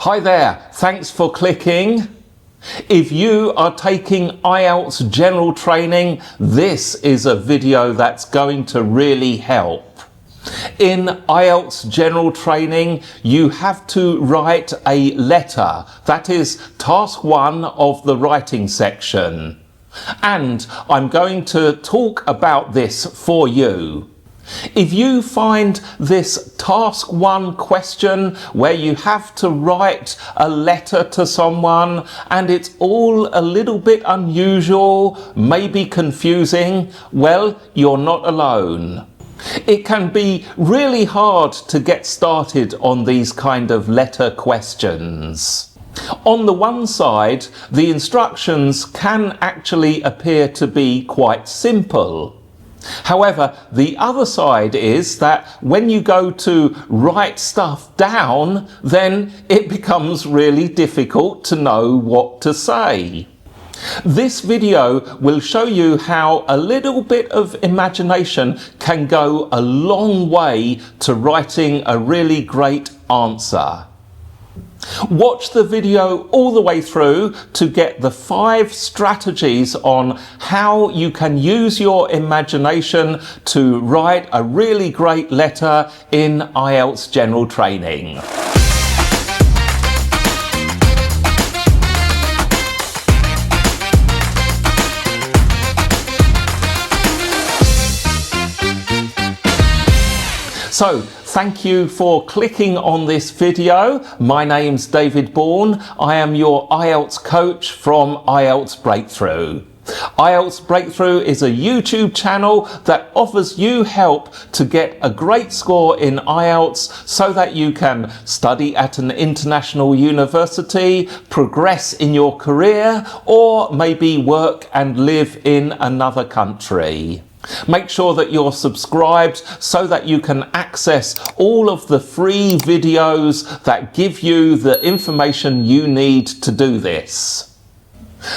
Hi there, thanks for clicking. If you are taking IELTS General Training, this is a video that's going to really help. In IELTS General Training, you have to write a letter. That is task 1 of the writing section. And I'm going to talk about this for you. If you find this task 1 question where you have to write a letter to someone and it's all a little bit unusual, maybe confusing, well, you're not alone. It can be really hard to get started on these kind of letter questions. On the one side, the instructions can actually appear to be quite simple. However, the other side is that when you go to write stuff down, then it becomes really difficult to know what to say. This video will show you how a little bit of imagination can go a long way to writing a really great answer. Watch the video all the way through to get the 5 strategies on how you can use your imagination to write a really great letter in IELTS General Training. So, thank you for clicking on this video. My name's David Bourne. I am your IELTS coach from IELTS Breakthrough. IELTS Breakthrough is a YouTube channel that offers you help to get a great score in IELTS so that you can study at an international university, progress in your career, or maybe work and live in another country. Make sure that you're subscribed so that you can access all of the free videos that give you the information you need to do this.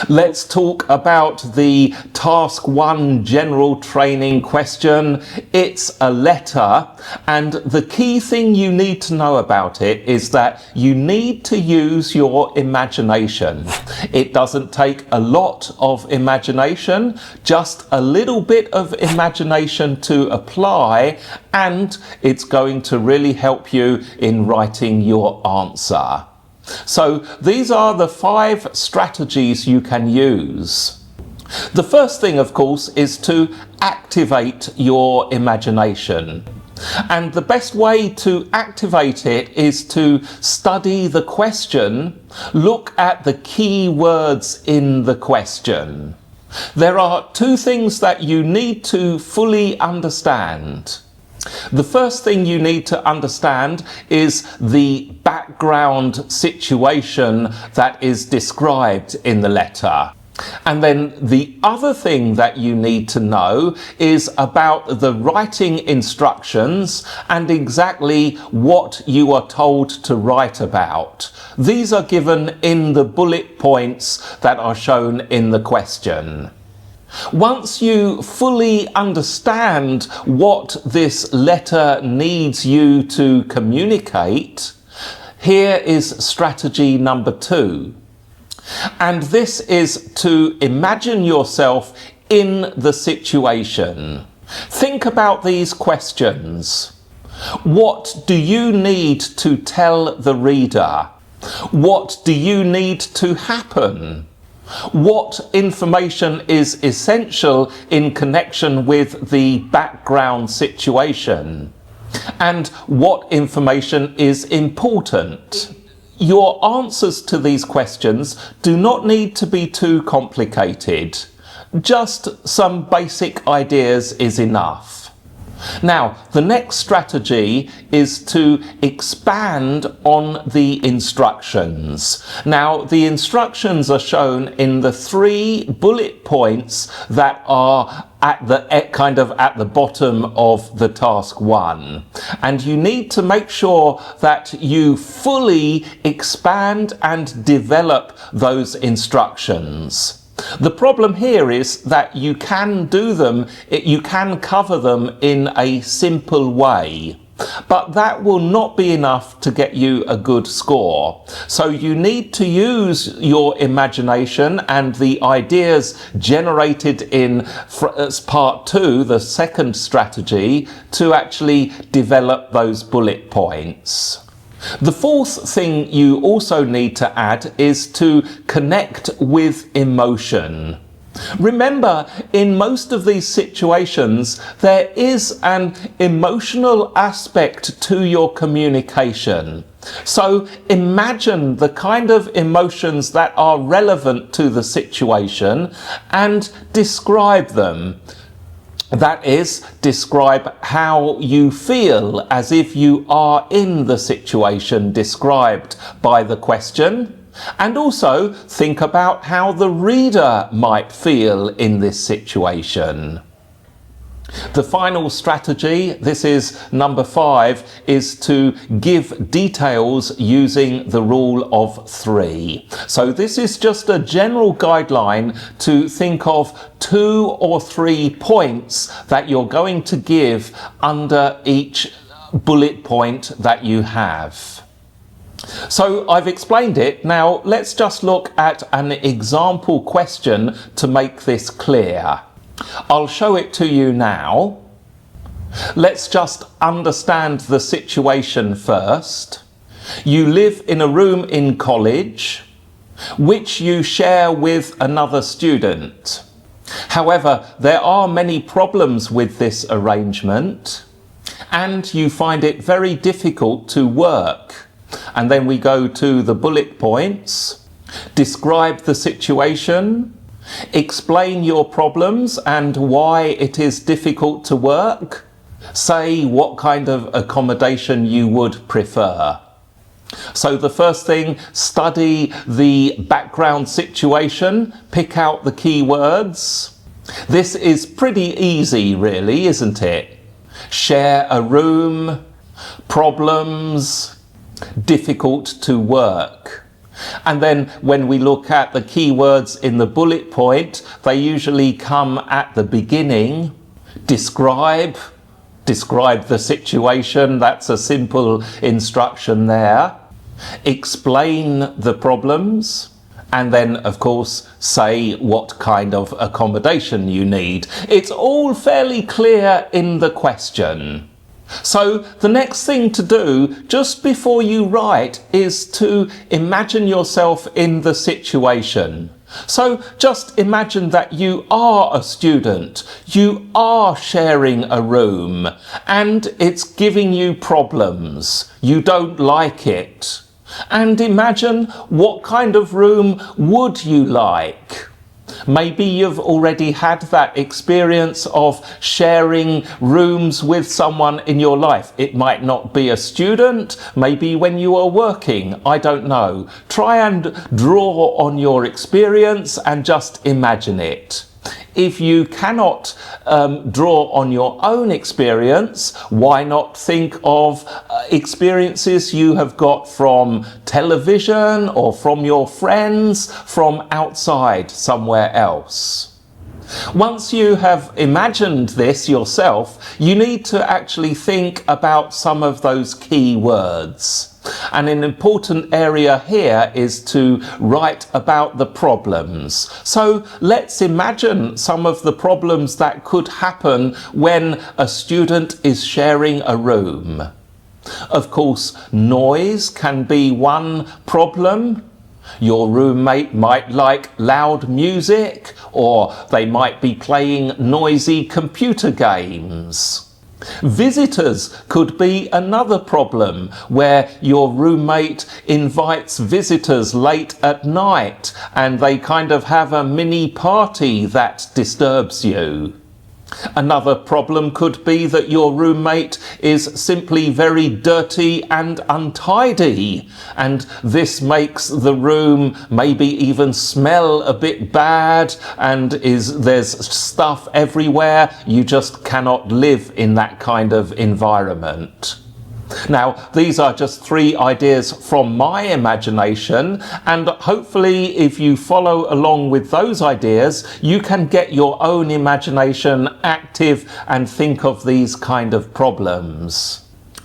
Let's talk about the task 1 general training question. It's a letter, and the key thing you need to know about it is that you need to use your imagination. It doesn't take a lot of imagination, just a little bit of imagination to apply, and it's going to really help you in writing your answer. So these are the 5 strategies you can use. The first thing, of course, is to activate your imagination. And the best way to activate it is to study the question, look at the key words in the question. There are 2 things that you need to fully understand. The first thing you need to understand is the background situation that is described in the letter. And then the other thing that you need to know is about the writing instructions and exactly what you are told to write about. These are given in the bullet points that are shown in the question. Once you fully understand what this letter needs you to communicate, here is strategy number 2. And this is to imagine yourself in the situation. Think about these questions. What do you need to tell the reader? What do you need to happen? What information is essential in connection with the background situation? And what information is important? Your answers to these questions do not need to be too complicated. Just some basic ideas is enough. Now, the next strategy is to expand on the instructions. Now, the instructions are shown in the 3 bullet points that are at the bottom of the task 1. And you need to make sure that you fully expand and develop those instructions. The problem here is that you can cover them in a simple way. But that will not be enough to get you a good score. So you need to use your imagination and the ideas generated in part 2, the second strategy, to actually develop those bullet points. The fourth thing you also need to add is to connect with emotion. Remember, in most of these situations, there is an emotional aspect to your communication. So imagine the kind of emotions that are relevant to the situation and describe them. That is, describe how you feel as if you are in the situation described by the question. And also think about how the reader might feel in this situation. The final strategy, this is number 5, is to give details using the rule of 3. So this is just a general guideline to think of 2 or 3 points that you're going to give under each bullet point that you have. So I've explained it. Now let's just look at an example question to make this clear. I'll show it to you now. Let's just understand the situation first. You live in a room in college, which you share with another student. However, there are many problems with this arrangement, and you find it very difficult to work. And then we go to the bullet points. Describe the situation. Explain your problems and why it is difficult to work. Say what kind of accommodation you would prefer. So the first thing, study the background situation. Pick out the key words. This is pretty easy, really, isn't it? Share a room. Problems. Difficult to work. And then when we look at the keywords in the bullet point, they usually come at the beginning. Describe the situation. That's a simple instruction there. Explain the problems. And then, of course, say what kind of accommodation you need. It's all fairly clear in the question. So the next thing to do just before you write is to imagine yourself in the situation. So just imagine that you are a student, you are sharing a room, and it's giving you problems. You don't like it. And imagine what kind of room would you like? Maybe you've already had that experience of sharing rooms with someone in your life. It might not be a student, maybe when you are working, I don't know. Try and draw on your experience and just imagine it. If you cannot draw on your own experience, why not think of experiences you have got from television or from your friends, from outside somewhere else? Once you have imagined this yourself, you need to actually think about some of those key words. And an important area here is to write about the problems. So let's imagine some of the problems that could happen when a student is sharing a room. Of course, noise can be one problem. Your roommate might like loud music, or they might be playing noisy computer games. Visitors could be another problem, where your roommate invites visitors late at night and they kind of have a mini party that disturbs you. Another problem could be that your roommate is simply very dirty and untidy, and this makes the room maybe even smell a bit bad, and there's stuff everywhere. You just cannot live in that kind of environment. Now, these are just 3 ideas from my imagination, and hopefully if you follow along with those ideas, you can get your own imagination active and think of these kind of problems.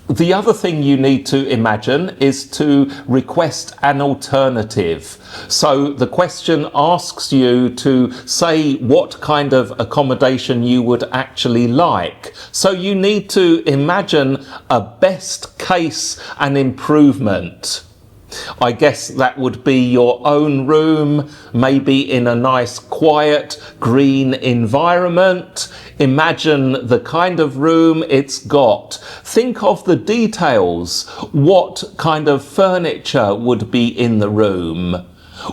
The other thing you need to imagine is to request an alternative. So the question asks you to say what kind of accommodation you would actually like. So you need to imagine a best case and improvement. I guess that would be your own room, maybe in a nice, quiet, green environment. Imagine the kind of room it's got. Think of the details. What kind of furniture would be in the room?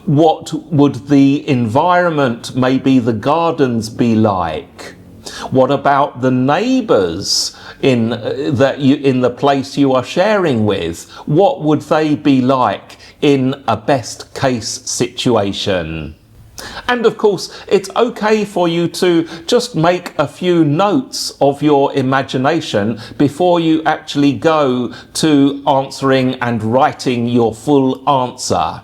What would the environment, maybe the gardens, be like? What about the neighbours in the place you are sharing with? What would they be like in a best case situation? And of course, it's okay for you to just make a few notes of your imagination before you actually go to answering and writing your full answer.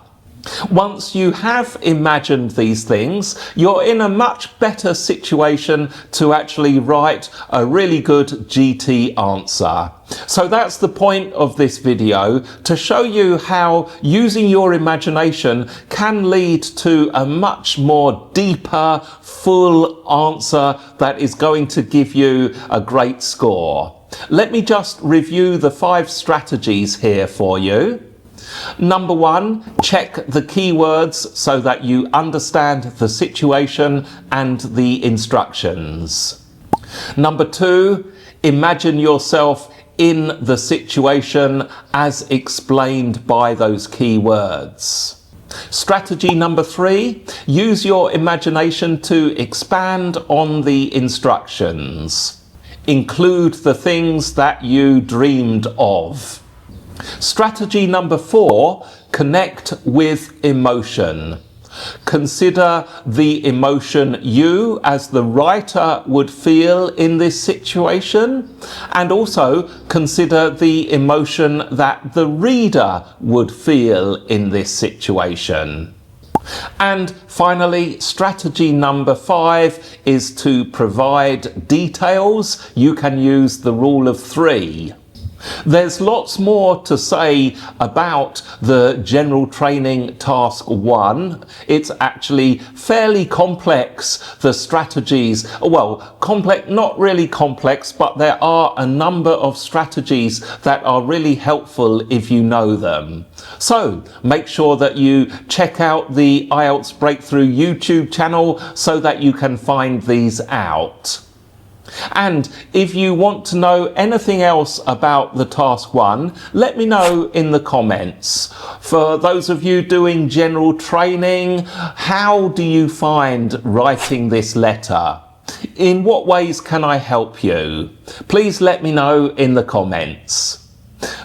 Once you have imagined these things, you're in a much better situation to actually write a really good GT answer. So that's the point of this video, to show you how using your imagination can lead to a much more deeper, full answer that is going to give you a great score. Let me just review the 5 strategies here for you. Number 1, check the keywords so that you understand the situation and the instructions. Number 2, imagine yourself in the situation as explained by those keywords. Strategy number 3, use your imagination to expand on the instructions. Include the things that you dreamed of. Strategy number 4, connect with emotion. Consider the emotion you as the writer would feel in this situation, and also consider the emotion that the reader would feel in this situation. And finally, strategy number 5 is to provide details. You can use the rule of 3. There's lots more to say about the General Training Task 1. It's actually fairly complex, the strategies. Well, complex, not really complex, but there are a number of strategies that are really helpful if you know them. So make sure that you check out the IELTS Breakthrough YouTube channel so that you can find these out. And if you want to know anything else about the Task 1, let me know in the comments. For those of you doing general training, how do you find writing this letter? In what ways can I help you? Please let me know in the comments.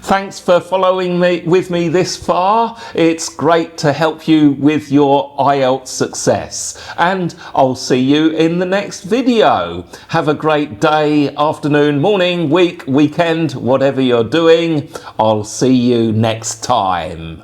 Thanks for following with me this far. It's great to help you with your IELTS success. And I'll see you in the next video. Have a great day, afternoon, morning, week, weekend, whatever you're doing. I'll see you next time.